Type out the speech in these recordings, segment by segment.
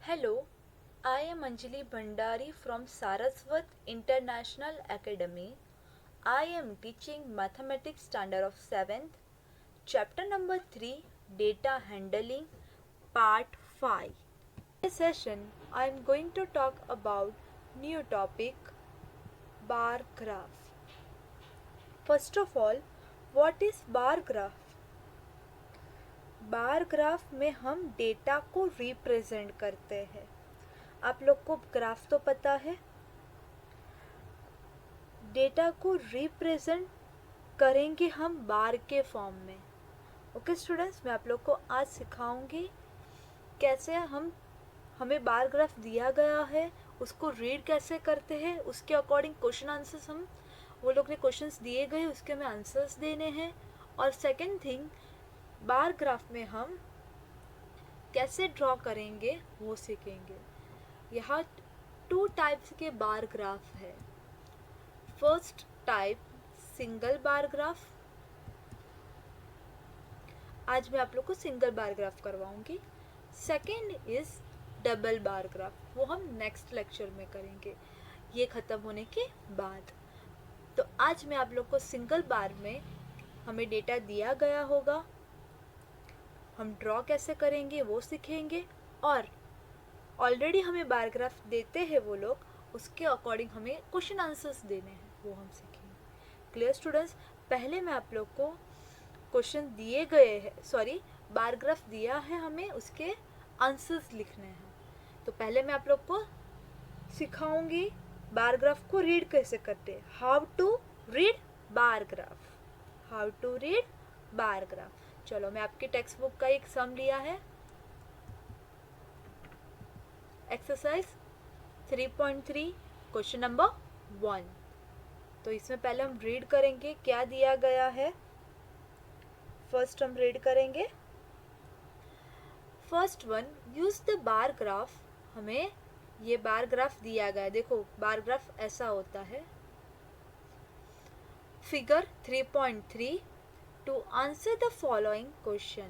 Hello, I am Anjali Bhandari from Saraswat International Academy. I am teaching Mathematics Standard of 7th, Chapter number 3, Data Handling, Part 5. In this session, I am going to talk about new topic, bar graph. First of all, what is bar graph? Bar graph में हम data को represent करते हैं. आप लोग को graph तो पता है. डेटा को रिप्रेजेंट करेंगे हम बार के फॉर्म में. ओके स्टूडेंट्स, मैं आप लोग को आज सिखाऊंगी कैसे हमें बार ग्राफ दिया गया है, उसको रीड कैसे करते हैं, उसके अकॉर्डिंग क्वेश्चन आंसर्स वो लोग ने क्वेश्चंस दिए गए उसके हमें आंसर्स देने हैं. और सेकंड थिंग, बार ग्राफ में हम कैसे ड्रॉ करेंगे वो सीखेंगे. यहाँ 2 टाइप्स के बार ग्राफ है. First type single bar graph. आज मैं आप लोग को सिंगल बार ग्राफ करवाऊंगी. Second is double bar graph, वो हम नेक्स्ट लेक्चर में करेंगे ये ख़त्म होने के बाद. तो आज मैं आप लोग को सिंगल बार में हमें डेटा दिया गया होगा, हम ड्रॉ कैसे करेंगे वो सीखेंगे. और ऑलरेडी हमें बार ग्राफ देते हैं वो लोग, उसके अकॉर्डिंग हमें क्वेश्चन आंसर्स देने हैं वो हम सीखेंगे. Clear students? पहले मैं आप लोग को क्वेश्चन दिए गए हैं, सॉरी बार ग्राफ दिया है, हमें उसके आंसर्स लिखने हैं. तो पहले मैं आप लोग को सिखाऊंगी बार ग्राफ को रीड कैसे करते हैं. How to read bar graph. How to read bar graph. चलो, मैं आपकी टेक्स्ट बुक का एक सम लिया है, एक्सरसाइज 3.3 क्वेश्चन नंबर 1. तो इसमें पहले हम रीड करेंगे क्या दिया गया है. फर्स्ट हम रीड करेंगे. First one, use the bar graph. हमें ये बार ग्राफ दिया गया है. देखो बार ग्राफ ऐसा होता है. Figure 3.3 to answer the following question.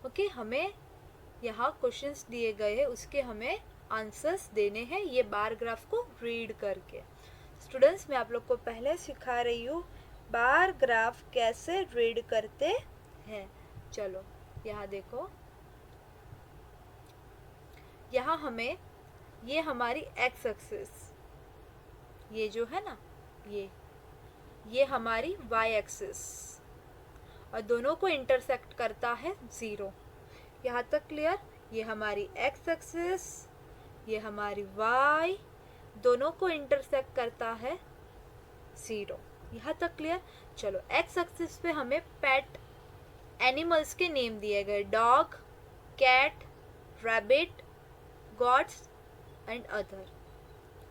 Okay, हमें यहाँ क्वेश्चंस दिए गए हैं, उसके हमें आंसर्स देने हैं ये बार ग्राफ को रीड करके. स्टूडेंट्स, मैं आप लोग को पहले सिखा रही हूँ बार ग्राफ कैसे रीड करते हैं. चलो यहाँ देखो, यहाँ हमें ये हमारी एक्स एक्सिस, ये जो है ना, ये हमारी वाई एक्सिस, और दोनों को इंटरसेक्ट करता है 0. यहाँ तक क्लियर? ये हमारी एक्स एक्सिस, ये हमारी वाई, दोनों को इंटरसेक्ट करता है 0. यहाँ तक क्लियर? चलो, एक्स एक्सिस पे हमें पेट एनिमल्स के नेम दिए गए, dog, cat, rabbit, gods and other.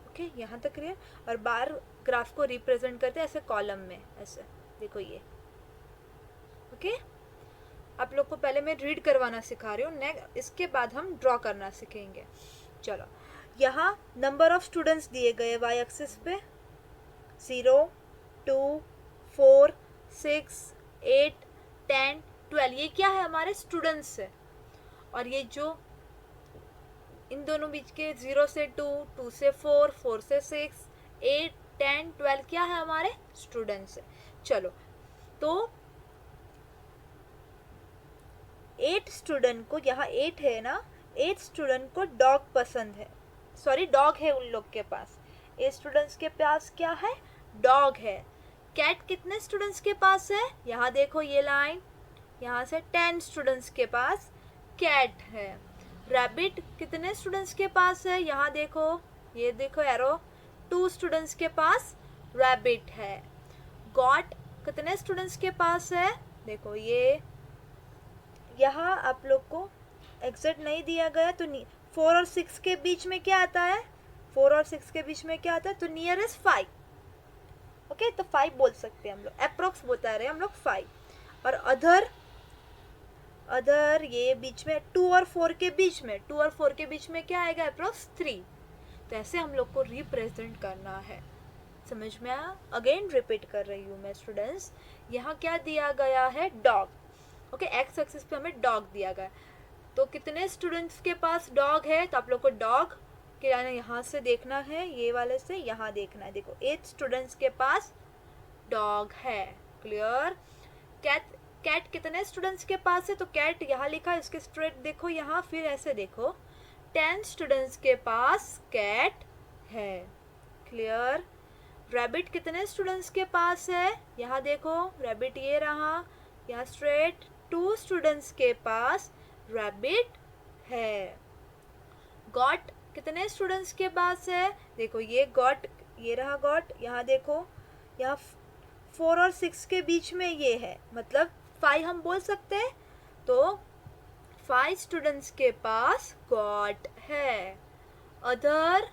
Okay, यहाँ तक क्लियर? और बार ग्राफ को रिप्रेजेंट करते हैं ऐसे कॉलम में, ऐसे देखो ये. ओके, आप लोग को पहले मैं रीड करवाना सिखा रही हूँ, इसके बाद हम ड्रॉ करना सीखेंगे. चलो, यहाँ नंबर ऑफ स्टूडेंट्स दिए गए वाई एक्सिस पे 0, 2, 4, 6, 8, 10, 12. ये क्या है? हमारे स्टूडेंट्स है. और ये जो इन दोनों बीच के 0 से 2, 2 से 4, 4 से 6, 8, 10, 12 क्या है? हमारे स्टूडेंट्स है. चलो, तो 8 स्टूडेंट को, यहाँ 8 है ना, 8 स्टूडेंट को डॉग पसंद है, सॉरी डॉग है उन लोग के पास. 8 स्टूडेंट्स के पास क्या है? डॉग है. कैट कितने स्टूडेंट्स के पास है? यहाँ देखो ये लाइन, यहाँ से 10 स्टूडेंट्स के पास कैट है. रैबिट कितने स्टूडेंट्स के पास है? यहाँ देखो, ये देखो एरो, 2 स्टूडेंट्स के पास रैबिट है. गॉट कितने स्टूडेंट्स के पास है? देखो ये, यहाँ आप लोग को एग्जैक्ट नहीं दिया गया, तो 4 और 6 के बीच में क्या आता है? 4 और 6 के बीच में क्या आता है? तो नियर इज 5. ओके, तो 5 बोल सकते हैं हम लोग, अप्रोक्स बता रहे हैं हम लोग 5. और अदर ये बीच में 2 और 4 के बीच में, 2 और 4 के बीच में क्या आएगा? अप्रोक्स 3. तो ऐसे हम लोग को रिप्रेजेंट करना है. समझ में आया? अगेन रिपीट कर रही हूँ मैं स्टूडेंट्स. यहाँ क्या दिया गया है? डॉग. ओके, एक्स एक्सिस पे हमें डॉग दिया गया. तो कितने स्टूडेंट्स के पास डॉग है, तो आप लोग को डॉग के यहाँ से देखना है, ये वाले से यहाँ देखना है। देखो 8 स्टूडेंट्स के पास डॉग है। क्लियर। कैट, कैट कितने स्टूडेंट्स के पास है, तो कैट यहाँ लिखा है, इसके स्ट्रेट देखो यहाँ, फिर ऐसे देखो 10 स्टूडेंट्स के पास कैट है। क्लियर। रैबिट कितने स्टूडेंट्स के पास है, यहाँ देखो रैबिट ये रहा, यहाँ स्ट्रेट 2 स्टूडेंट्स के पास रैबिट है। गॉट कितने स्टूडेंट्स के पास है, देखो ये गॉट, ये रहा गॉट, यहाँ देखो यहाँ 4 और 6 के बीच में ये है, मतलब 5 हम बोल सकते हैं, तो 5 स्टूडेंट्स के पास गॉट है। अदर,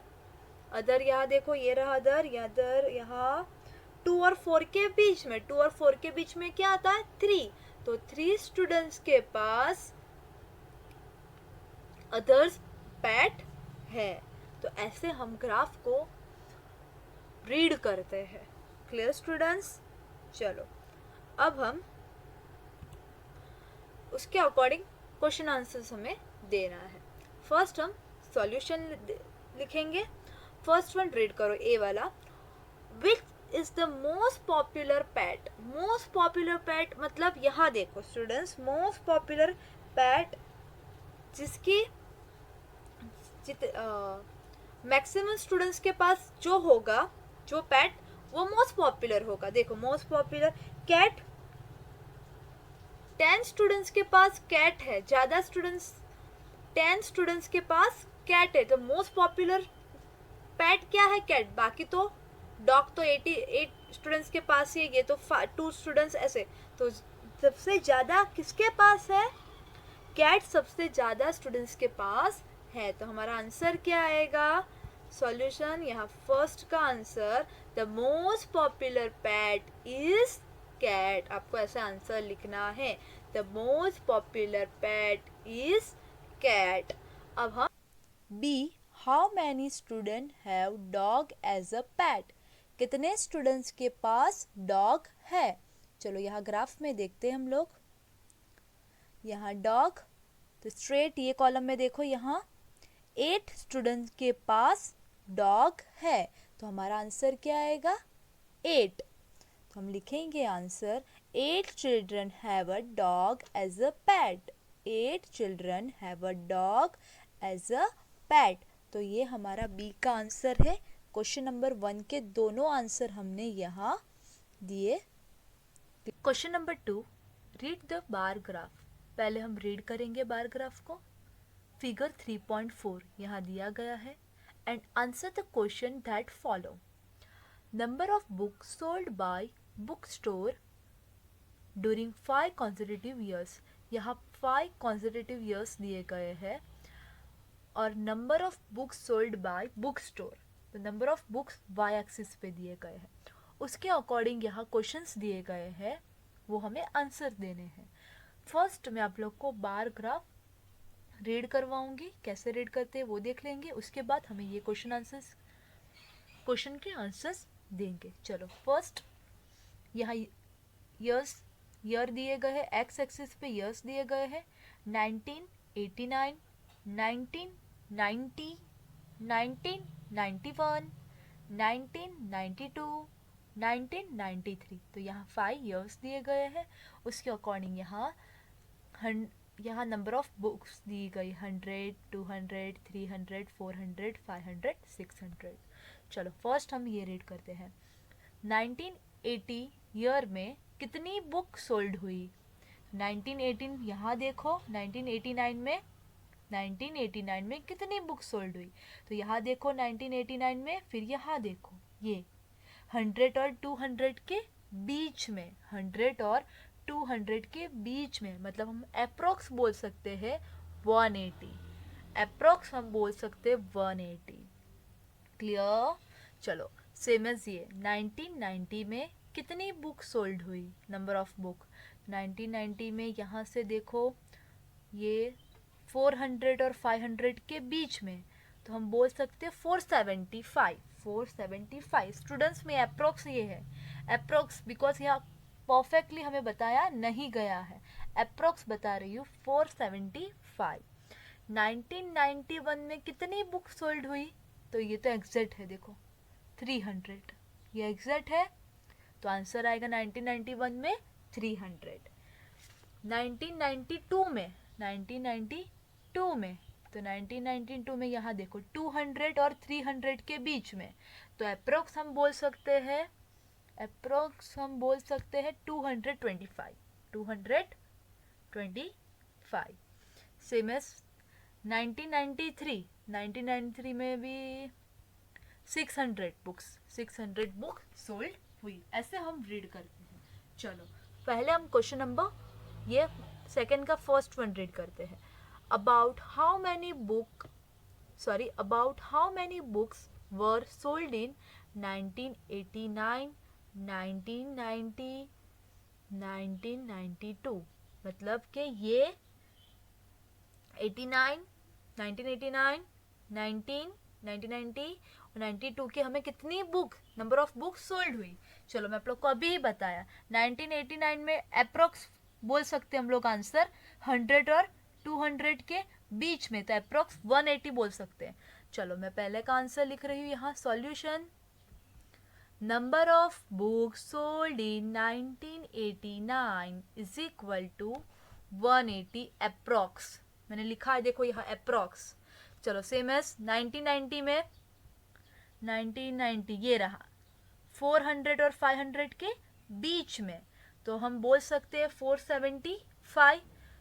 अदर यहाँ देखो ये रहा अदर, यहाँ 2 और 4 के बीच में, 2 और 4 के बीच में क्या आता है 3, तो 3 स्टूडेंट्स के पास अदर्स पेट है। तो ऐसे हम ग्राफ को रीड करते हैं। Clear students. चलो अब हम उसके अकॉर्डिंग क्वेश्चन आंसर्स हमें देना है। फर्स्ट हम सॉल्यूशन लिखेंगे। फर्स्ट वन रीड करो, ए वाला, which is the most popular pet. Most popular pet मतलब यहाँ देखो स्टूडेंट्स, मोस्ट पॉपुलर पेट जिसकी मैक्सिमम स्टूडेंट्स के पास जो होगा, जो पेट, वो मोस्ट पॉपुलर होगा। देखो मोस्ट पॉपुलर कैट, 10 स्टूडेंट्स के पास कैट है, ज़्यादा स्टूडेंट्स 10 स्टूडेंट्स के पास कैट है, तो मोस्ट पॉपुलर पेट क्या है कैट। बाकी तो डॉग तो 88 स्टूडेंट्स के पास ही है, ये तो 2 स्टूडेंट्स ऐसे, तो सबसे ज़्यादा किसके पास है, कैट सबसे ज़्यादा स्टूडेंट्स के पास है। तो हमारा आंसर क्या आएगा, सॉल्यूशन, यहाँ फर्स्ट का answer the most popular pet is cat. आपको ऐसा आंसर लिखना है, the most popular pet is cat. अब हम B, how many student have dog as a pet. कितने स्टूडेंट्स के पास डॉग है। चलो यहाँ ग्राफ में देखते हैं हम लोग, यहाँ डॉग, तो स्ट्रेट ये कॉलम में देखो यहाँ 8 स्टूडेंट्स के पास डॉग है, तो हमारा आंसर क्या आएगा 8। तो हम लिखेंगे answer 8 children have a dog as a pet. 8 children have a dog as a pet. तो ये हमारा बी का आंसर है। क्वेश्चन नंबर 1 के दोनों आंसर हमने यहाँ दिए। Question number 2, read the bar graph. पहले हम रीड करेंगे बार ग्राफ को। फिगर 3.4 यहाँ दिया गया है, and answer the question that follow. Number of book sold by book store during 5 consecutive years। यहाँ 5 consecutive years दिए गए हैं, और number of books sold by book store, तो number of books Y axis पे दिए गए हैं। उसके अकॉर्डिंग यहाँ क्वेश्चंस दिए गए हैं, वो हमें आंसर देने हैं। फर्स्ट मैं आप लोग को बार ग्राफ रीड करवाऊंगी, कैसे रीड करते हैं वो देख लेंगे, उसके बाद हमें ये क्वेश्चन के आंसर्स देंगे। चलो फर्स्ट यहाँ ईयर दिए गए हैं, एक्स एक्सिस पे ईयर्स दिए गए हैं 1989, 1990, 1991, 1992, 1993। तो यहाँ 5 ईयर्स दिए गए हैं। उसके अकॉर्डिंग यहाँ नंबर ऑफ बुक्स दी गई 100, 200, 300, 400, 500, 600। चलो फर्स्ट हम ये रीड करते हैं। 1980 ईयर में कितनी बुक सोल्ड हुई। 1918 यहाँ देखो, 1989 में कितनी बुक सोल्ड हुई, तो यहाँ देखो 1989 में, फिर यहाँ देखो ये 100 और 200 के बीच में, 100 और 200 के बीच में, मतलब हम अप्रोक्स बोल सकते हैं 180, अप्रोक्स हम बोल सकते हैं 180। क्लियर। चलो सेम एज ये 1990 में कितनी बुक सोल्ड हुई, नंबर ऑफ बुक 1990 में, यहाँ से देखो ये 400 और 500 के बीच में, तो हम बोल सकते हैं 475 स्टूडेंट्स में अप्रोक्स ये है, अप्रोक्स, बिकॉज यहाँ परफेक्टली हमें बताया नहीं गया है, अप्रोक्स बता रही हूँ 475। 1991 में कितनी बुक सोल्ड हुई? तो ये तो एग्जैक्ट है, देखो 300, ये एग्जैक्ट है, तो आंसर आएगा 1991 में 300। 1992 में, 1992 में, तो 1992 में यहाँ देखो 200 और 300 के बीच में, तो अप्रोक्स हम बोल सकते हैं, अप्रोक्स हम बोल सकते हैं 225, 225। सेम एज 1993, 1993 में भी 600 बुक सोल्ड हुई। ऐसे हम रीड करते हैं। चलो पहले हम क्वेश्चन नंबर, ये सेकंड का फर्स्ट वन रीड करते हैं। About how many books were sold in 1989, 1990, 1992। मतलब कि ये 89, 1989, 1990 और 92 की हमें कितनी book, number of book sold हुई। चलो मैं आप लोग को अभी ही बताया, 1989 में अप्रोक्स बोल सकते हैं हम लोग आंसर 100 और 200 के बीच में, तो अप्रोक्स 180 बोल सकते हैं। चलो मैं पहले का आंसर लिख रही हूँ यहाँ, solution. Number of books sold in 1989 is equal to 180 approx. मैंने लिखा है देखो यहाँ अप्रोक्स। चलो सेम एज 1990 में, 1990 ये रहा 400 और 500 के बीच में, तो हम बोल सकते हैं 475।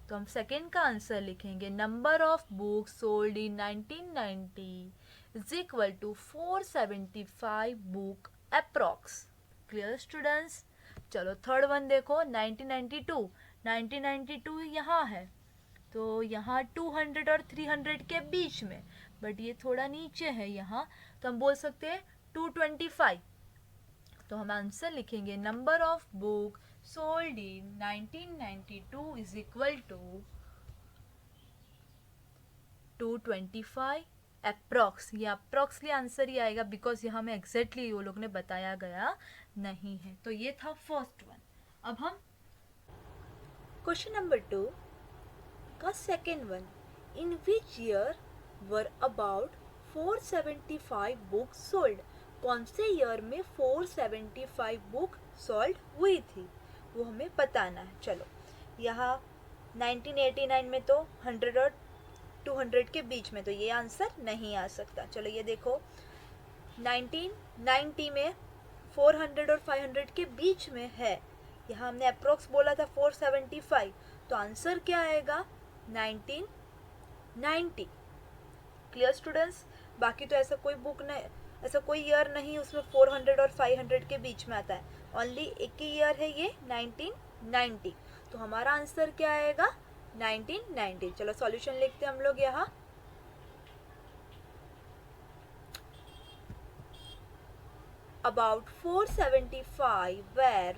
तो हम सेकेंड का आंसर लिखेंगे, number of books sold in 1990 is equal to 475 book approx. Clear students? चलो थर्ड वन देखो, 1992, 1992 यहाँ है, तो यहाँ 200 और 300 के बीच में, बट ये थोड़ा नीचे है यहाँ, तो हम बोल सकते हैं 225। तो हम आंसर लिखेंगे, number of book sold in 1992 is equal to 225 approx. ये अप्रॉक्सली आंसर ही आएगा, बिकॉज यहाँ में एग्जैक्टली वो लोग ने बताया गया नहीं है। तो ये था फर्स्ट वन। अब हम क्वेश्चन नंबर 2 का second one, in which year were about 475 book sold. कौन से ईयर में 475 बुक सोल्ड हुई थी, वो हमें बताना है। चलो यहाँ 1989 में तो 100 और 200 के बीच में, तो ये आंसर नहीं आ सकता। चलो ये देखो 1990 में 400 और 500 के बीच में है, यहाँ हमने अप्रोक्स बोला था 475, तो आंसर क्या आएगा 1990। Clear students? बाकी तो ऐसा कोई बुक नहीं, ऐसा कोई ईयर नहीं उसमें 400 और 500 के बीच में आता है, ओनली एक ही ईयर है ये 1990। तो हमारा आंसर क्या आएगा 1990। चलो सॉल्यूशन लिखते हैं हम लोग यहाँ। About 475 were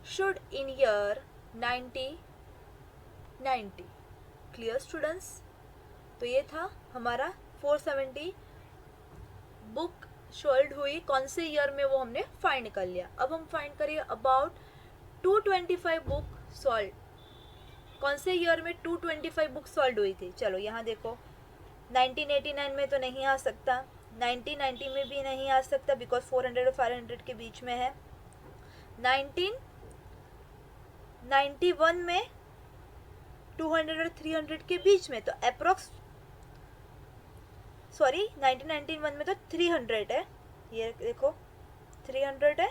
should in year 1990। Clear students? तो ये था हमारा 470 बुक सोल्ड हुई कौन से ईयर में, वो हमने फाइंड कर लिया। अब हम फाइंड करिए अबाउट 225 बुक सोल्ड, कौन से ईयर में 225 बुक सोल्ड हुई थी। चलो यहाँ देखो 1989 में तो नहीं आ सकता, 1990 में भी नहीं आ सकता बिकॉज 400 और 500 के बीच में है, 1991 में 200 और 300 के बीच में, तो अप्रोक्स 1991 में तो 300 है, ये देखो 300 है,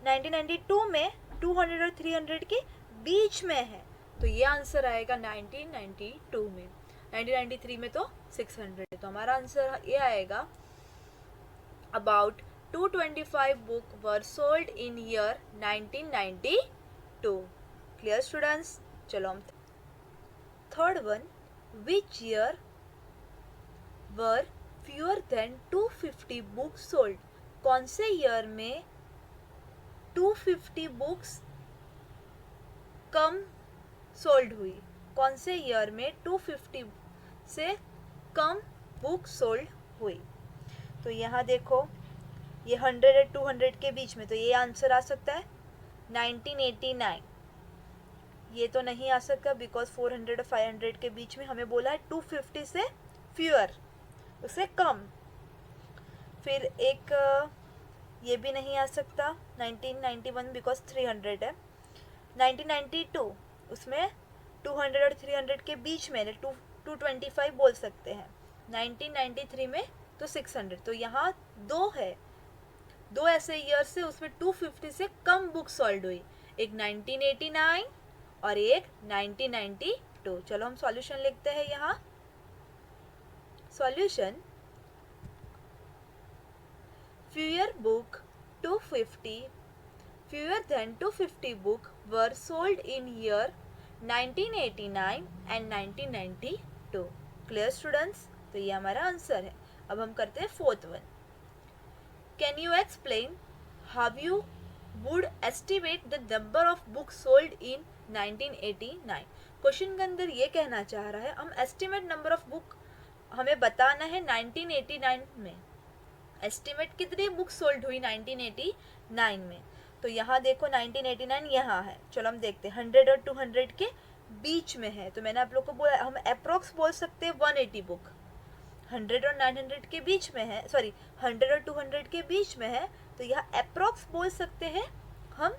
1992 में 200 और 300 के बीच में है, तो ये आंसर आएगा 1992 में। 1993 में तो 600 है, तो हमारा आंसर ये आएगा about 225 book were sold in year 1992। Clear students? चलो हम third one, which year were fewer than 250 books sold. कौन से ईयर में 250 बुक्स कम सोल्ड हुई, कौन से ईयर में 250 से कम बुक सोल्ड हुई। तो यहाँ देखो ये 100 और 200 के बीच में, तो ये आंसर आ सकता है 1989। ये तो नहीं आ सकता बिकॉज 400 और 500 के बीच में हमें बोला है 250 से फ्यूअर, उससे कम। फिर एक ये भी नहीं आ सकता 1991 बिकॉज 300 है। 1992 उसमें 200 और 300 के बीच में 225 बोल सकते हैं। 1993 में तो 600, तो यहाँ दो है, दो ऐसे ईयर से उसमें 250 से कम बुक सोल्ड हुई, एक 1989 और एक 1992। चलो हम सॉल्यूशन लिखते हैं यहाँ। Solution, fewer book 250 fewer than 250 book were sold in year 1989 and 1992। Clear students, तो ये हमारा आंसर है। अब हम करते हैं fourth one. Can you explain how you would estimate the number of book sold in 1989। Question के अंदर ये कहना चाह रहा है हम एस्टिमेट नंबर ऑफ बुक हमें बताना है 1989 में, एस्टिमेट कितनी बुक सोल्ड हुई 1989 में। तो यहाँ देखो 1989 यहाँ है, चलो हम देखते हैं 100 और 200 के बीच में है, तो मैंने आप लोग को बोला हम अप्रोक्स बोल सकते हैं 180 बुक। 100 और 900 के बीच में है, सॉरी 100 और 200 के बीच में है, तो यहाँ अप्रोक्स बोल सकते हैं हम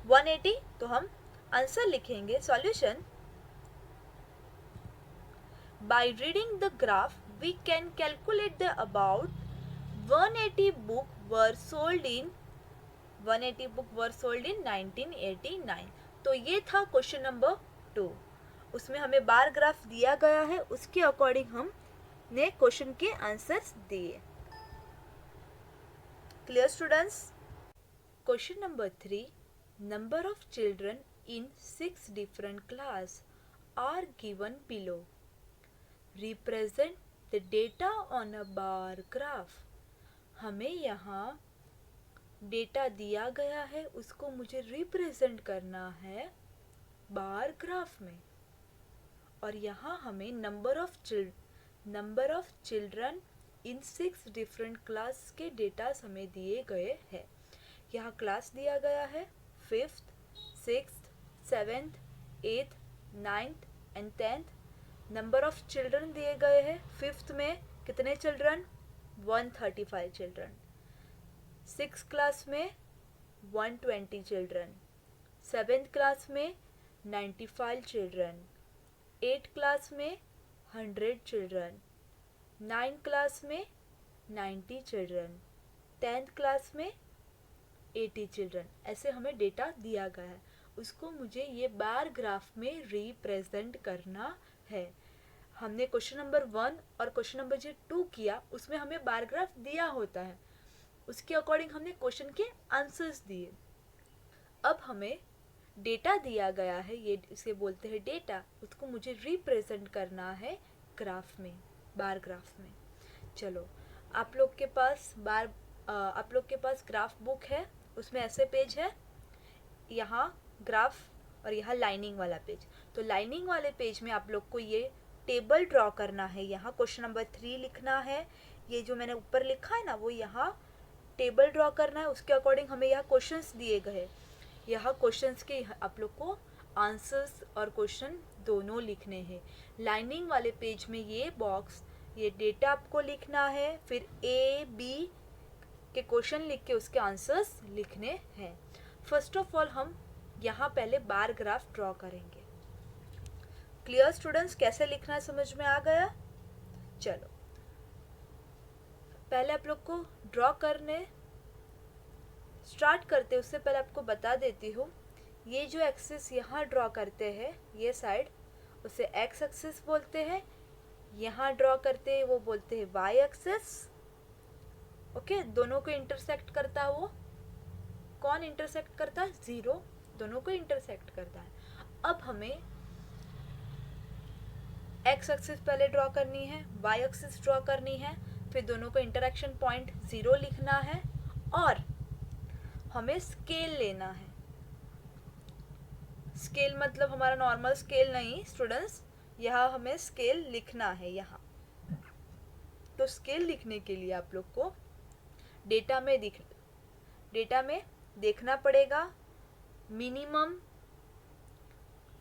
180। तो हम आंसर लिखेंगे solution, by reading the graph we can calculate the about 180 book were sold in 1989। तो ये था क्वेश्चन नंबर 2। उसमें हमें बार ग्राफ दिया गया है, उसके अकॉर्डिंग हमने क्वेश्चन के आंसर्स दिए। Clear students. Question number 3, number of children in 6 different class are given below, represent the data on a bar graph. हमें यहाँ डेटा दिया गया है, उसको मुझे रिप्रेजेंट करना है बार ग्राफ में, और यहाँ हमें number of children in 6 different class के डेटा हमें दिए गए हैं। यहाँ क्लास दिया गया है 5th, 6th, 7th, 8th, 9th and 10th। Number of children दिए गए हैं, 5th में कितने चिल्ड्रन, 135 चिल्ड्रन, 6th क्लास में 120 चिल्ड्रन, 7th क्लास में 95 चिल्ड्रन, 8th क्लास में 100 चिल्ड्रन, 9th क्लास में 90 चिल्ड्रन, 10th क्लास में 80 चिल्ड्रन। ऐसे हमें डेटा दिया गया है, उसको मुझे ये बार ग्राफ में रिप्रेजेंट करना है। हमने क्वेश्चन नंबर 1 और क्वेश्चन नंबर 2 किया, उसमें हमें बार ग्राफ दिया होता है, उसके अकॉर्डिंग हमने क्वेश्चन के आंसर्स दिए। अब हमें डेटा दिया गया है, ये इसे बोलते हैं डेटा, उसको मुझे रिप्रेजेंट करना है ग्राफ में, बार ग्राफ में। चलो आप लोग के पास ग्राफ बुक है, उसमें ऐसे पेज है, यहाँ ग्राफ और यहाँ लाइनिंग वाला पेज। तो लाइनिंग वाले पेज में आप लोग को ये टेबल ड्रॉ करना है, यहाँ क्वेश्चन नंबर 3 लिखना है, ये जो मैंने ऊपर लिखा है ना वो यहाँ टेबल ड्रॉ करना है, उसके अकॉर्डिंग हमें यहाँ क्वेश्चंस दिए गए, यहाँ क्वेश्चंस के आप लोग को आंसर्स और क्वेश्चन दोनों लिखने हैं। लाइनिंग वाले पेज में ये बॉक्स, ये डेटा आपको लिखना है, फिर A, B के क्वेश्चन लिख के उसके आंसर्स लिखने हैं। फर्स्ट ऑफ ऑल हम यहाँ पहले बार ग्राफ ड्रॉ करेंगे। क्लियर स्टूडेंट्स, कैसे लिखना है समझ में आ गया? चलो पहले आप लोग को ड्रॉ करने स्टार्ट करते उससे पहले आपको बता देती हूँ, ये जो एक्सिस यहाँ ड्रॉ करते हैं ये साइड, उसे एक्स एक्सिस बोलते हैं, यहाँ ड्रॉ करते हैं वो बोलते हैं वाई एक्सिस। ओके, दोनों को इंटरसेक्ट करता है वो कौन इंटरसेक्ट करता है? 0, दोनों को इंटरसेक्ट करता है। अब हमें एक्स एक्सिस पहले ड्रॉ करनी है, वाई एक्सिस ड्रॉ करनी है, फिर दोनों को इंटरेक्शन पॉइंट 0 लिखना है, और हमें स्केल लेना है। स्केल मतलब हमारा नॉर्मल स्केल नहीं स्टूडेंट्स, यहाँ हमें स्केल लिखना है यहाँ। तो स्केल लिखने के लिए आप लोग को डेटा में देखना पड़ेगा मिनिमम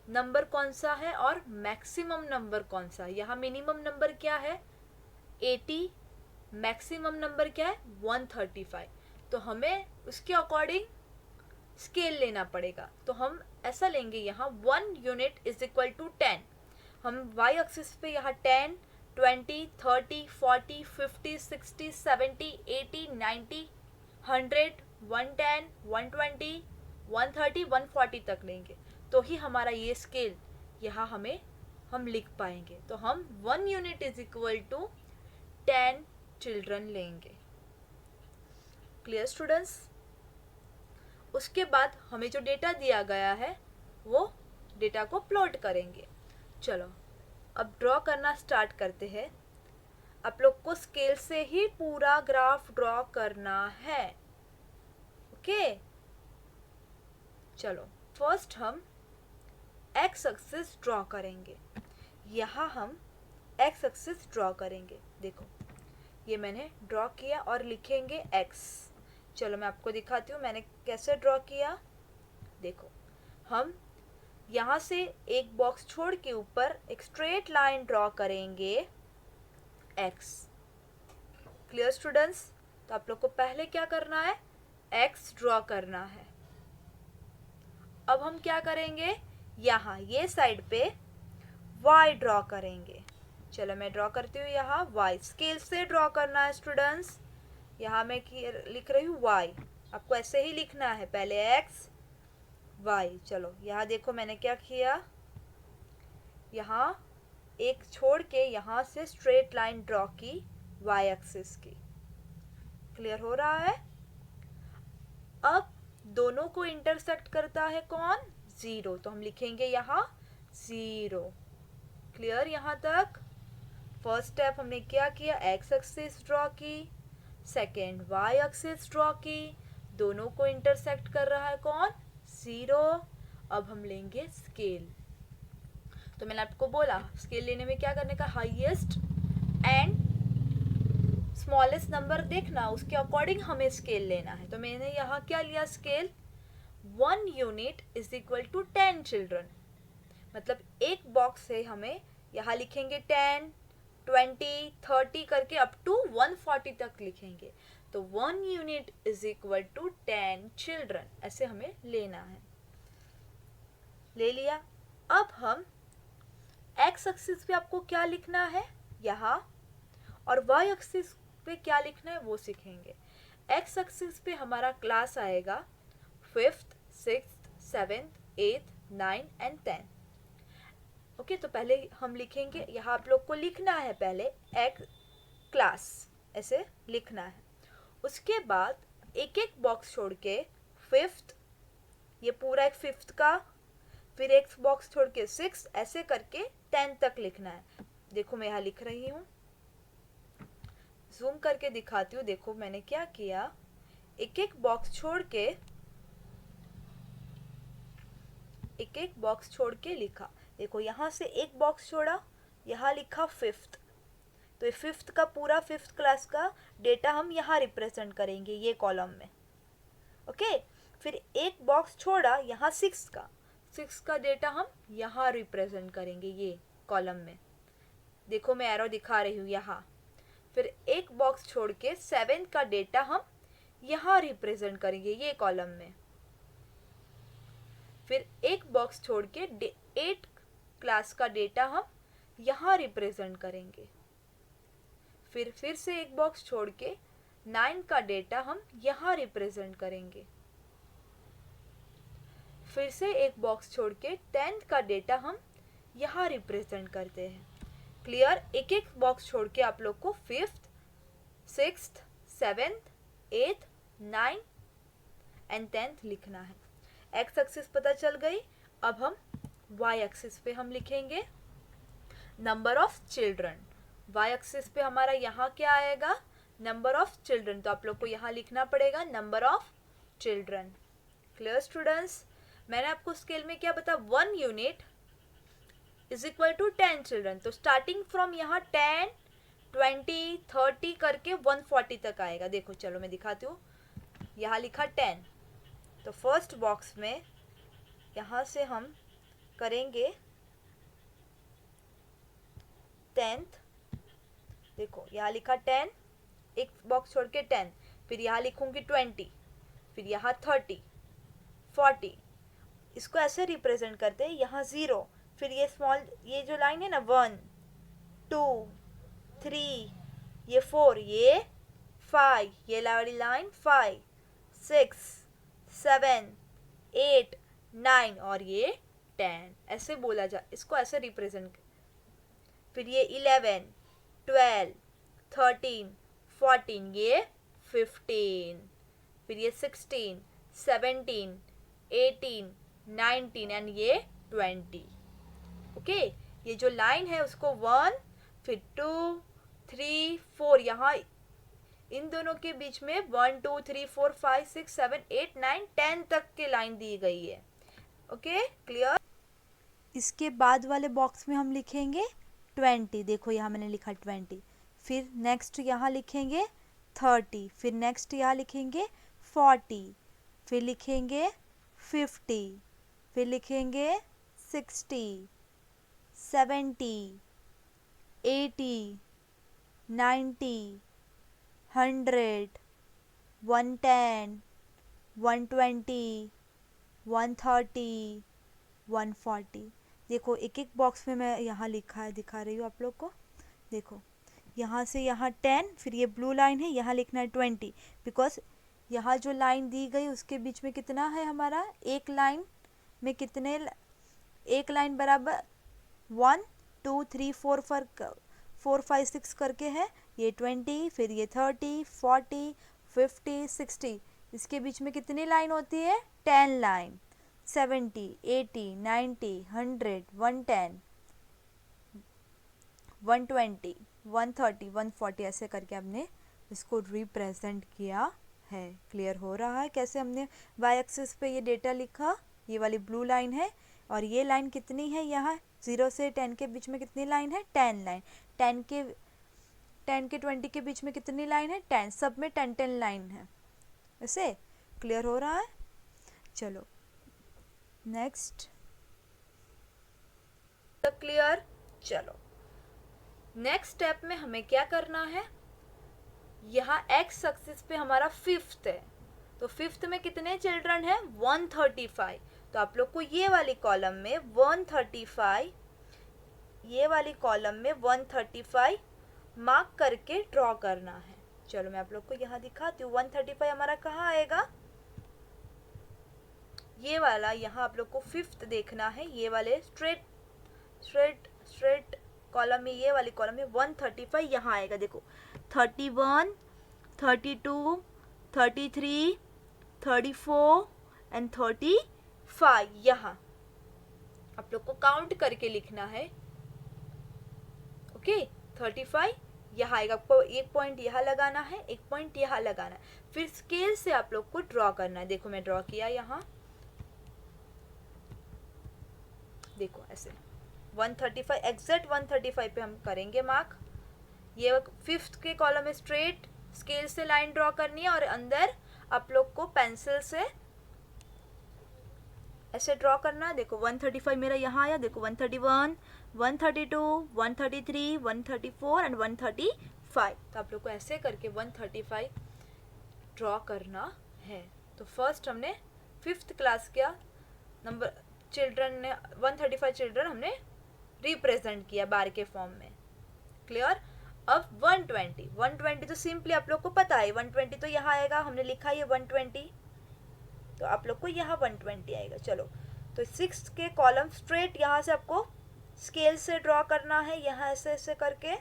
नंबर कौन सा है और मैक्सिमम नंबर कौन सा है। यहाँ मिनिमम नंबर क्या है 80, मैक्सिमम नंबर क्या है 135। तो हमें उसके अकॉर्डिंग स्केल लेना पड़ेगा। तो हम ऐसा लेंगे यहाँ 1 यूनिट इज इक्वल टू 10। हम वाई एक्सिस पे यहाँ 10, 20, 30, 40, 50, 60, 70, 80, 90, 100, 110, 120, 130, 140 तक लेंगे, तो ही हमारा ये स्केल यहाँ हम लिख पाएंगे। तो हम 1 unit is equal to 10 children लेंगे। Clear students. उसके बाद हमें जो डेटा दिया गया है वो डेटा को प्लॉट करेंगे। चलो अब ड्रॉ करना स्टार्ट करते हैं। आप लोग को स्केल से ही पूरा ग्राफ ड्रॉ करना है। ओके चलो फर्स्ट हम एक्स एक्सिस ड्रॉ करेंगे। यहाँ हम एक्स एक्सिस ड्रॉ करेंगे। देखो ये मैंने ड्रॉ किया और लिखेंगे एक्स। चलो मैं आपको दिखाती हूँ मैंने कैसे ड्रॉ किया। देखो हम यहाँ से एक बॉक्स छोड़ के ऊपर एक स्ट्रेट लाइन ड्रॉ करेंगे एक्स। Clear students. तो आप लोग को पहले क्या करना है एक्स ड्रॉ करना है। अब हम क्या करेंगे यहाँ ये साइड पे वाई ड्रॉ करेंगे। चलो मैं ड्रॉ करती हूँ यहाँ वाई। स्केल से ड्रॉ करना है स्टूडेंट्स। यहाँ मैं लिख रही हूँ वाई, आपको ऐसे ही लिखना है, पहले एक्स वाई। चलो यहाँ देखो मैंने क्या किया, यहाँ एक छोड़ के यहाँ से स्ट्रेट लाइन ड्रॉ की वाई एक्सिस की। क्लियर हो रहा है। अब दोनों को इंटरसेक्ट करता है कौन 0, तो हम लिखेंगे यहाँ 0। क्लियर यहाँ तक। फर्स्ट स्टेप हमने क्या किया एक्स एक्सिस ड्रॉ की, सेकेंड वाई एक्सिस ड्रॉ की, दोनों को इंटरसेक्ट कर रहा है कौन 0। अब हम लेंगे स्केल। तो मैंने आपको बोला स्केल लेने में क्या करने का, हाईएस्ट एंड स्मॉलेस्ट नंबर देखना, उसके अकॉर्डिंग हमें स्केल लेना है। तो मैंने यहाँ क्या लिया scale 1 unit is equal to 10 children. मतलब एक बॉक्स से हमें यहाँ लिखेंगे 10, 20, 30 करके अप टू 140 तक लिखेंगे। तो 1 unit is equal to 10 children, ऐसे हमें लेना है। ले लिया। अब हम एक्स एक्सिस पे आपको क्या लिखना है यहाँ, और वाई एक्सिस पे क्या लिखना है वो सीखेंगे। एक्स एक्सिस पे हमारा क्लास आएगा 5th, 6th, 7th, 8th, 9th and 10th। Okay तो पहले हम लिखेंगे, यहाँ आप लोग को लिखना है पहले एक्स क्लास, ऐसे लिखना है। उसके बाद एक एक बॉक्स छोड़ के 5th, ये पूरा एक 5th का, फिर एक बॉक्स छोड़ के 6th, ऐसे करके 10 तक लिखना है। देखो मैं यहाँ लिख रही हूँ, जूम करके दिखाती हूँ। देखो मैंने क्या किया, एक एक बॉक्स छोड़ के लिखा। देखो यहाँ से एक बॉक्स छोड़ा, यहाँ लिखा 5th, तो 5th का पूरा 5th क्लास का डेटा हम यहाँ रिप्रेजेंट करेंगे ये कॉलम में। ओके फिर एक बॉक्स छोड़ा, यहाँ 6th का डेटा हम यहाँ रिप्रेजेंट करेंगे ये कॉलम में। देखो मैं एरो दिखा रही हूँ यहाँ। फिर एक बॉक्स छोड़ के 7th का डेटा हम यहाँ रिप्रेजेंट करेंगे ये कॉलम में। फिर एक बॉक्स छोड़ के 8 क्लास का डेटा हम यहाँ रिप्रेजेंट करेंगे। फिर से एक बॉक्स छोड़ के 9 का डेटा हम यहाँ रिप्रेजेंट करेंगे। फिर से एक बॉक्स छोड़ के 10th का डेटा हम यहाँ रिप्रेजेंट करते हैं। क्लियर। एक एक बॉक्स छोड़ के आप लोग को 5th, 6th, 7th, 8th, 9th and 10th लिखना है। एक्स एक्सिस पता चल गई। अब हम वाई एक्सिस पे हम लिखेंगे number of children. Y axis पे हमारा यहाँ क्या आएगा नंबर ऑफ चिल्ड्रन, तो आप लोग को यहाँ लिखना पड़ेगा number of children. Clear students. मैंने आपको स्केल में क्या बता 1 unit is equal to 10 children. तो स्टार्टिंग फ्रॉम यहाँ 10, 20, 30 करके 140 तक आएगा। देखो चलो मैं दिखाती हूँ, यहाँ लिखा 10, तो फर्स्ट बॉक्स में यहाँ से हम करेंगे 10th, देखो यहाँ लिखा 10, एक बॉक्स छोड़ के 10, फिर यहाँ लिखूंगी 20, फिर यहाँ 30, 40, इसको ऐसे रिप्रेजेंट करते हैं, यहाँ 0, फिर ये स्मॉल, ये जो लाइन है ना 1 2 3, ये 4, ये 5, ये वाली लाइन 5 6 7 8 9 और ये 10, ऐसे बोला जा, इसको ऐसे रिप्रेजेंट। फिर ये 11 12 13 14, ये 15, फिर ये 16 17 18 19 एंड ये 20। ओके, ये जो लाइन है उसको 1 फिर 2 3 4, यहाँ इन दोनों के बीच में 1 2 3 4 5 6 7 8 9 10 तक की लाइन दी गई है। Okay, clear. इसके बाद वाले बॉक्स में हम लिखेंगे 20, देखो यहाँ मैंने लिखा 20, फिर नेक्स्ट यहाँ लिखेंगे 30, फिर नेक्स्ट यहाँ लिखेंगे 40, फिर लिखेंगे 50, फिर लिखेंगे 60 70 80 90 100 110 120 130 140। देखो एक एक बॉक्स में मैं यहाँ लिखा है, दिखा रही हूँ आप लोग को। देखो यहाँ से यहाँ 10, फिर ये ब्लू लाइन है, यहाँ लिखना है 20, बिकॉज यहाँ जो लाइन दी गई उसके बीच में कितना है हमारा, एक लाइन में कितने, एक लाइन बराबर 1 2 3 4 4 5 6 करके है, ये 20, फिर ये 30 40 50 60, इसके बीच में कितनी लाइन होती है, 10 लाइन, 70 80 90 100 110 120 130 140, ऐसे करके हमने इसको रिप्रेजेंट किया है। क्लियर हो रहा है कैसे हमने वाई एक्सिस पे ये डेटा लिखा। ये वाली ब्लू लाइन है और ये लाइन कितनी है, यहाँ 0 से 10 के बीच में कितनी लाइन है, 10 लाइन, 10 के 20 के बीच में कितनी लाइन है, 10, सब में 10 10 लाइन है। ऐसे क्लियर हो रहा है। चलो नेक्स्ट, क्लियर। चलो नेक्स्ट स्टेप में हमें क्या करना है, यहाँ एक्स एक्सिस पे हमारा 5th है, तो 5th में कितने चिल्ड्रन है, 135, तो आप लोग को ये वाली कॉलम में 135, ये वाली कॉलम में 135 मार्क करके ड्रॉ करना है। चलो मैं आप लोग को यहाँ दिखाती हूँ। 135 हमारा कहाँ आएगा, ये वाला, यहाँ आप लोग को 5th देखना है, ये वाले स्ट्रेट कॉलम में, ये वाली कॉलम में 135 यहाँ आएगा। देखो 31 32 33 34 एंड 35, यहाँ आप लोग को काउंट करके लिखना है। ओके 35 यहाँ आएगा, आपको एक पॉइंट यहाँ लगाना है, एक पॉइंट यहाँ लगाना है, फिर स्केल से आप लोग को ड्रॉ करना है। देखो मैं ड्रॉ किया यहाँ, देखो ऐसे 135, एग्जैक्ट 135 पे हम करेंगे मार्क। ये 5th के कॉलम में स्ट्रेट स्केल से लाइन ड्रॉ करनी है और अंदर आप लोग को पेंसिल से ऐसे ड्रॉ करना है। देखो 135 मेरा यहाँ आया, देखो 131 132 133 134 एंड 135, तो आप लोग को ऐसे करके 135 ड्रॉ करना है। तो फर्स्ट हमने 5th क्लास का नंबर चिल्ड्रन ने 135 चिल्ड्रन हमने रिप्रेजेंट किया बार के फॉर्म में। क्लियर। अब 120 तो सिंपली आप लोग को पता है, 120 तो यहाँ आएगा, हमने लिखा है 120, तो आप लोग को यहाँ 120 आएगा। चलो तो 6 के कॉलम स्ट्रेट यहाँ से आपको स्केल से ड्रॉ करना है, यहाँ ऐसे ऐसे करके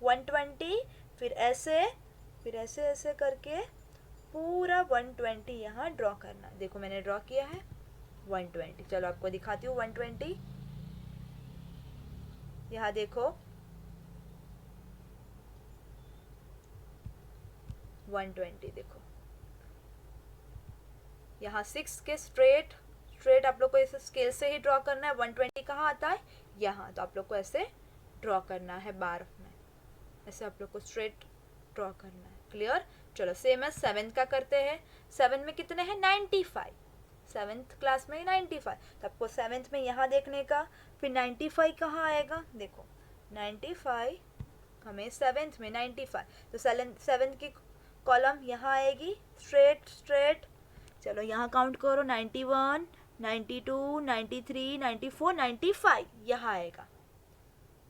120, फिर ऐसे ऐसे करके पूरा 120 यहाँ ड्रॉ करना है। देखो मैंने ड्रॉ किया है 120। चलो आपको दिखाती हूँ 120, यहाँ देखो 120, देखो यहाँ 6 के स्ट्रेट आप लोग को ऐसे स्केल से ही ड्रॉ करना है। 120 कहाँ आता है, यहाँ, तो आप लोग को ऐसे ड्रॉ करना है बार में, ऐसे आप लोग को स्ट्रेट ड्रॉ करना है। क्लियर। चलो सेम है 7 का करते हैं। 7 में कितने हैं, 95, 7th क्लास में 95, तो आपको 7th में यहाँ देखने का। फिर 95 कहाँ आएगा, देखो 95 हमें 7th में 95, तो 7th की कॉलम यहाँ आएगी स्ट्रेट स्ट्रेट। चलो यहाँ काउंट करो 91, 92, 93, 94, 95 यहाँ आएगा।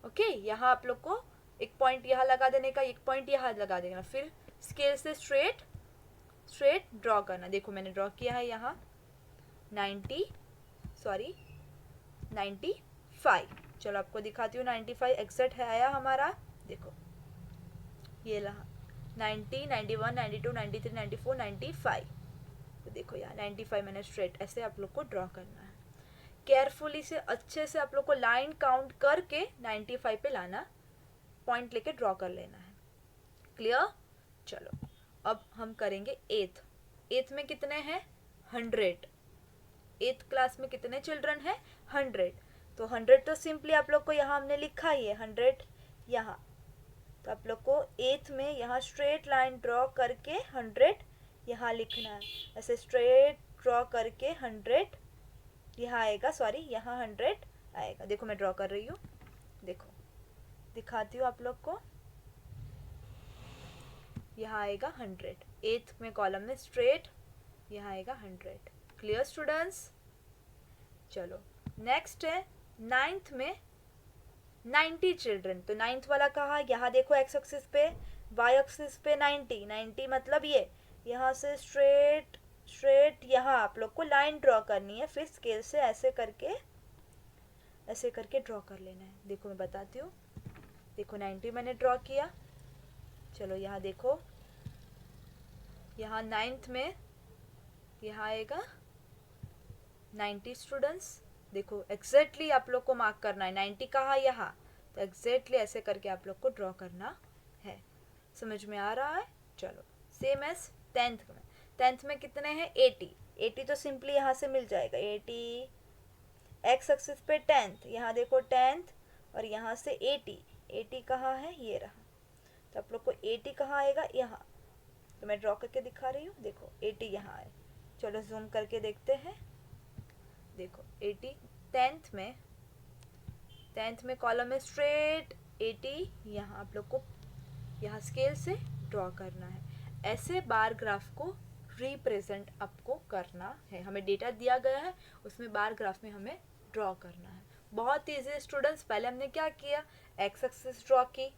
ओके, यहाँ आप लोग को एक पॉइंट यहाँ लगा देने का, एक पॉइंट यहाँ लगा देना, फिर स्केल से स्ट्रेट स्ट्रेट ड्रॉ करना। देखो मैंने ड्रॉ किया है यहाँ 95। चलो आपको दिखाती हूँ 95 एग्जैक्ट है आया हमारा। देखो ये रहा 90, 91, 92, 93, 94, 95। तो देखो यार 95 मैंने स्ट्रेट ऐसे आप लोग को ड्रॉ करना है। केयरफुली से अच्छे से आप लोग को लाइन काउंट करके 95 पे लाना, पॉइंट लेके ड्रॉ कर लेना है। क्लियर? चलो अब हम करेंगे 8th में कितने हैं 100। 8th क्लास में कितने चिल्ड्रन हैं 100। तो 100 तो सिंपली आप लोग को यहाँ हमने लिखा ही है 100 यहाँ। तो आप लोग को 8th में यहाँ स्ट्रेट लाइन ड्रॉ करके 100 यहाँ लिखना है। ऐसे स्ट्रेट ड्रॉ करके 100 यहाँ आएगा, सॉरी यहाँ 100 आएगा। देखो मैं ड्रॉ कर रही हूँ, देखो दिखाती हूँ आप लोग को। यहाँ आएगा 100, 8th में कॉलम में स्ट्रेट यहाँ आएगा 100। Clear students? चलो नेक्स्ट है 9th में 90 चिल्ड्रन। तो 9th वाला कहा, यहाँ देखो एक्स एक्सिस पे, वाई एक्सिस पे 90 मतलब ये यहाँ से स्ट्रेट स्ट्रेट यहाँ आप लोग को लाइन ड्रॉ करनी है, फिर स्केल से ऐसे करके ड्रॉ कर लेना है। देखो मैं बताती हूँ, देखो 90 मैंने ड्रॉ किया। चलो यहाँ देखो, यहाँ 9th में यहाँ आएगा 90 स्टूडेंट्स। देखो एग्जैक्टली आप लोग को मार्क करना है 90 कहाँ यहाँ, तो एग्जैक्टली ऐसे करके आप लोग को ड्रॉ करना है। समझ में आ रहा है? चलो सेम एज 10th में कितने हैं 80 तो सिंपली यहाँ से मिल जाएगा 80। एक्स एक्सिस पे 10th, यहाँ देखो 10th और यहाँ से 80 कहाँ है, ये रहा। तो आप लोग को 80 कहाँ आएगा, यहाँ। तो मैं ड्रॉ करके दिखा रही हूँ, देखो 80 यहाँ आए। चलो जूम करके देखते हैं, देखो 80 10th में कॉलम में स्ट्रेट 80 यहाँ आप लोग को यहाँ स्केल से ड्रॉ करना है। ऐसे बार ग्राफ को रिप्रेजेंट आपको करना है। हमें डेटा दिया गया है, उसमें बार ग्राफ में हमें ड्रॉ करना है। बहुत ईजी स्टूडेंट्स। पहले हमने क्या किया, एक्स एक्सिस ड्रॉ की,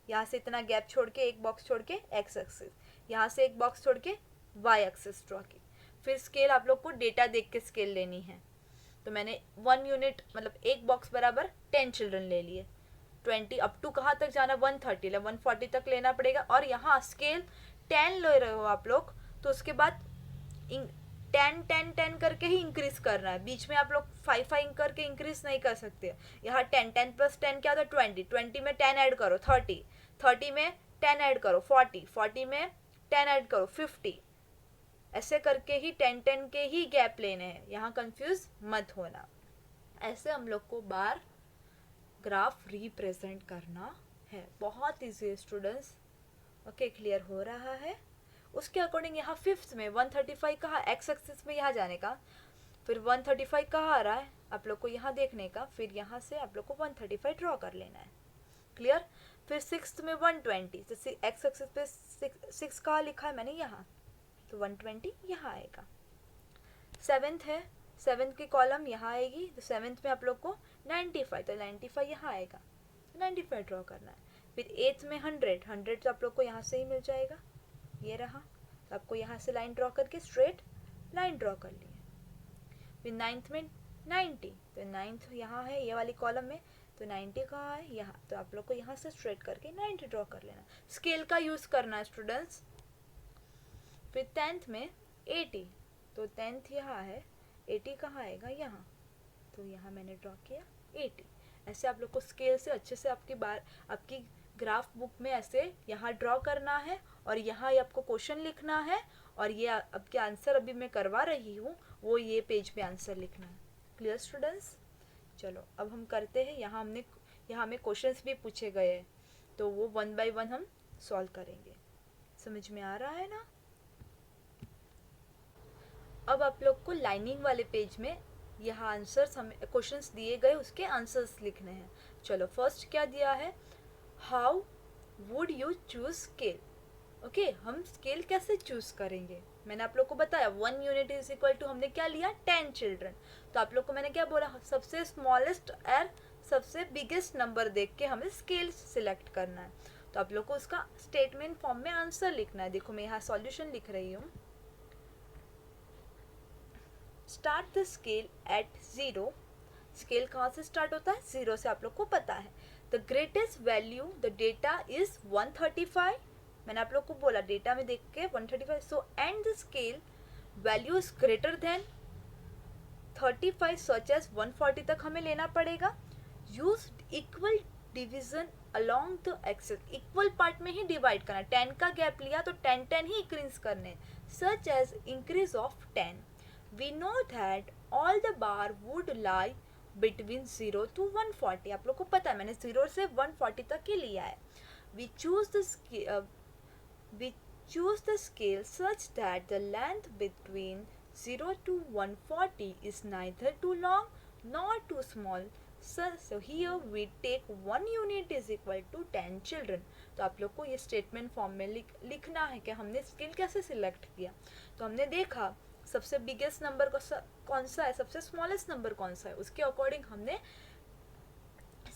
यहाँ से इतना गैप छोड़ के एक बॉक्स छोड़ के एक्स एक्सिस, यहाँ से एक बॉक्स छोड़ के वाई एक्सिस ड्रॉ की। फिर स्केल आप लोग को डेटा देख के स्केल लेनी है। तो मैंने 1 यूनिट मतलब एक बॉक्स बराबर 10 चिल्ड्रन ले लिए। 20 अप टू कहाँ तक जाना, 130 140 तक लेना पड़ेगा। और यहाँ स्केल 10 ले रहे हो आप लोग, तो उसके बाद 10 करके ही इंक्रीज करना है। बीच में आप लोग 5 करके इंक्रीज नहीं कर सकते। यहाँ 10 प्लस 10 क्या होता है 20 में 10 ऐड करो 30 में 10 ऐड करो 40 में 10 ऐड करो 50। ऐसे करके ही 10 के ही गैप लेने हैं, यहाँ कंफ्यूज मत होना। ऐसे हम लोग को बार ग्राफ रिप्रेजेंट करना है। बहुत ईजी है स्टूडेंट्स। ओके, क्लियर हो रहा है? उसके अकॉर्डिंग यहाँ 5th में 135 कहा, एक्स एक्सिस में यहाँ जाने का, फिर 135 कहाँ आ रहा है आप लोग को यहाँ देखने का, फिर यहाँ से आप लोग को 135 ड्रॉ कर लेना है। क्लियर? फिर 6th में 120, तो एक्स एक्सिस पे 6 कहाँ लिखा है मैंने यहाँ, तो 120 यहाँ आएगा। 7th है, 7th की कॉलम यहाँ आएगी, तो 7th में आप लोग को 95, तो 95 यहाँ आएगा, तो 95 ड्रॉ करना है। फिर 8th में 100 तो आप लोग को यहाँ से ही मिल जाएगा, ये रहा। तो आपको यहाँ से लाइन ड्रॉ करके स्ट्रेट लाइन ड्रॉ कर ली है। फिर 9th में 90, तो 9th यहाँ है ये वाली कॉलम में, तो 90 कहाँ है यहाँ, तो आप लोग को यहाँ से स्ट्रेट करके 90 ड्रॉ कर लेना। स्केल का यूज़ करना है स्टूडेंट्स। फिर 10th में 80, तो 10th यहाँ है, 80 कहाँ आएगा यहाँ, तो यहाँ मैंने ड्रॉ किया 80। ऐसे आप लोग को स्केल से अच्छे से आपकी ग्राफ बुक में ऐसे यहाँ ड्रॉ करना है, और यहाँ आपको क्वेश्चन लिखना है, और ये आपके आंसर अभी मैं करवा रही हूँ वो ये पेज पे आंसर लिखना है। Clear students? चलो अब हम करते हैं। यहाँ हमें क्वेश्चंस भी पूछे गए हैं, तो वो 1 बाय 1 हम सॉल्व करेंगे। समझ में आ रहा है ना? अब आप लोग को लाइनिंग वाले पेज में यहाँ आंसर्स हमें क्वेश्चंस दिए गए, उसके आंसर्स लिखने हैं। चलो फर्स्ट क्या दिया है, how would you choose scale. Okay, हम स्केल कैसे चूज करेंगे, मैंने आप लोग को बताया 1 यूनिट इज इक्वल टू, हमने क्या लिया 10 चिल्ड्रन। तो आप लोग को मैंने क्या बोला, सबसे स्मॉलेस्ट और सबसे बिगेस्ट नंबर देख के हमें स्केल सिलेक्ट करना है। तो आप लोग को उसका स्टेटमेंट फॉर्म में आंसर लिखना है। देखो मैं यहाँ सॉल्यूशन लिख रही हूँ। Start the scale eight 0। Scale कहाँ से स्टार्ट होता है, 0 से, आप लोग को पता है। The greatest value the data is 135। मैंने आप लोग को बोला डेटा में देख के 135। So and the scale value is greater than 35 such as 140 तक हमें लेना पड़ेगा। Use equal division along the axes, equal part में ही डिवाइड करना। 10 का गैप लिया तो 10 ही इंक्रीज करने, such as increase of 10। We know that all the bar would lie between 0 to 140। आप लोग को पता है मैंने 0 से 140 तक ही लिया है। We choose the scale such that the length between 0 to 140 is neither too long nor too small. So here we take 1 unit is equal to 10 children. तो आप लोग को ये स्टेटमेंट फॉर्म में लिखना है कि हमने स्केल कैसे सिलेक्ट किया। तो हमने देखा सबसे बिगेस्ट नंबर कौन सा है, सबसे स्मॉलेस्ट नंबर कौन सा है, उसके अकॉर्डिंग हमने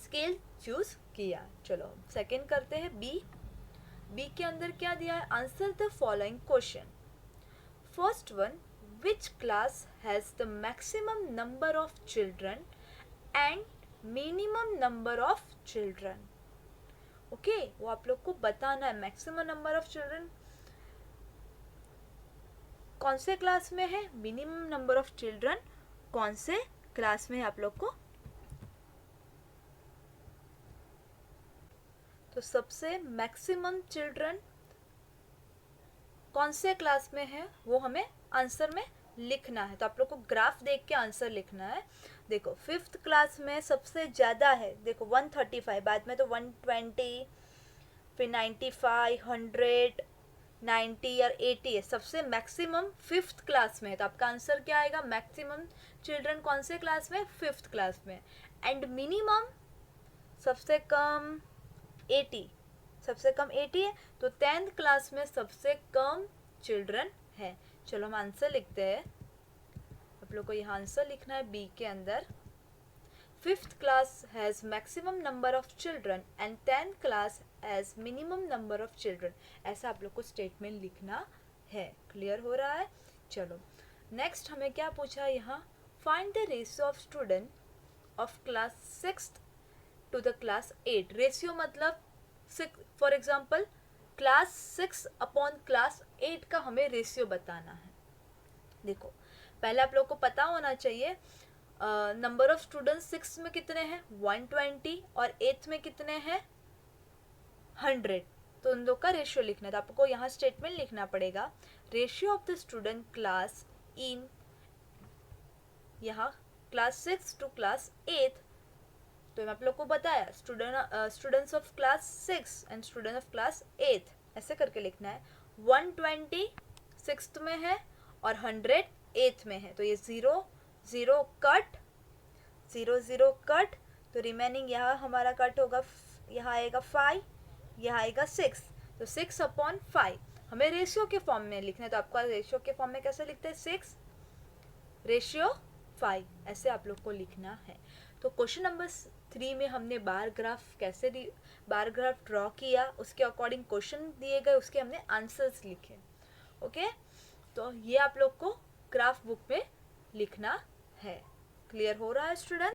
स्केल चूज किया। चलो सेकेंड करते हैं बी। बी के अंदर क्या दिया है, answer the following question. First one, which class has the maximum number of children and minimum number of children. Okay, वो आप लोग को बताना है। मैक्सिमम नंबर ऑफ चिल्ड्रन कौन से क्लास में है, मिनिमम नंबर ऑफ चिल्ड्रन कौन से क्लास में है आप लोग को। तो सबसे मैक्सिमम चिल्ड्रन कौन से क्लास में है वो हमें आंसर में लिखना है। तो आप लोग को ग्राफ देख के आंसर लिखना है। देखो 5th क्लास में सबसे ज़्यादा है, देखो 135, बाद में तो 120, फिर 95, 100, 90 और 80 है। सबसे मैक्सिमम 5th क्लास में है। तो आपका आंसर क्या आएगा, मैक्सिमम चिल्ड्रन कौन से क्लास में, 5th क्लास में। एंड मिनिमम सबसे कम 80, सबसे कम 80 है। तो 10th क्लास में सबसे कम चिल्ड्रन है। चलो हम आंसर लिखते हैं। आप लोग को यहाँ आंसर लिखना है बी के अंदर। 5th class has maximum number of children and 10th class has minimum number of children। ऐसा आप लोग को स्टेटमेंट लिखना है। क्लियर हो रहा है। चलो नेक्स्ट हमें क्या पूछा यहाँ, find the ratio of student of class 6th to the class 8। Ratio मतलब for example class 6 upon class 8 का हमें रेशियो बताना है। देखो पहले आप लोग को पता होना चाहिए नंबर ऑफ स्टूडेंट्स 6 में कितने हैं 120 और 8th में कितने हैं 100। तो उन लोग का रेशियो लिखना है। तो आपको यहाँ स्टेटमेंट लिखना पड़ेगा, ratio of the student class in, यहाँ क्लास 6 टू क्लास 8। तो आप लोग को बताया students of class 6 and student of class 8 ऐसे करके लिखना है। 120 6th में है और 100 8th में है। तो ये 0 0 कट, 0 0 कट, तो रिमेनिंग यहाँ हमारा कट होगा, यहाँ आएगा 5, यहाँ आएगा 6। तो 6 अपॉन 5 हमें रेशियो के फॉर्म में लिखना है। तो आपका रेशियो के फॉर्म में कैसे लिखते हैं, 6 रेशियो 5, ऐसे आप लोग को लिखना है। तो क्वेश्चन नंबर 3 में हमने बार ग्राफ ड्रॉ किया, उसके अकॉर्डिंग क्वेश्चन दिए गए, उसके हमने आंसर्स लिखे। ओके, तो ये आप लोग को ग्राफ बुक में लिखना है। क्लियर हो रहा है स्टूडेंट।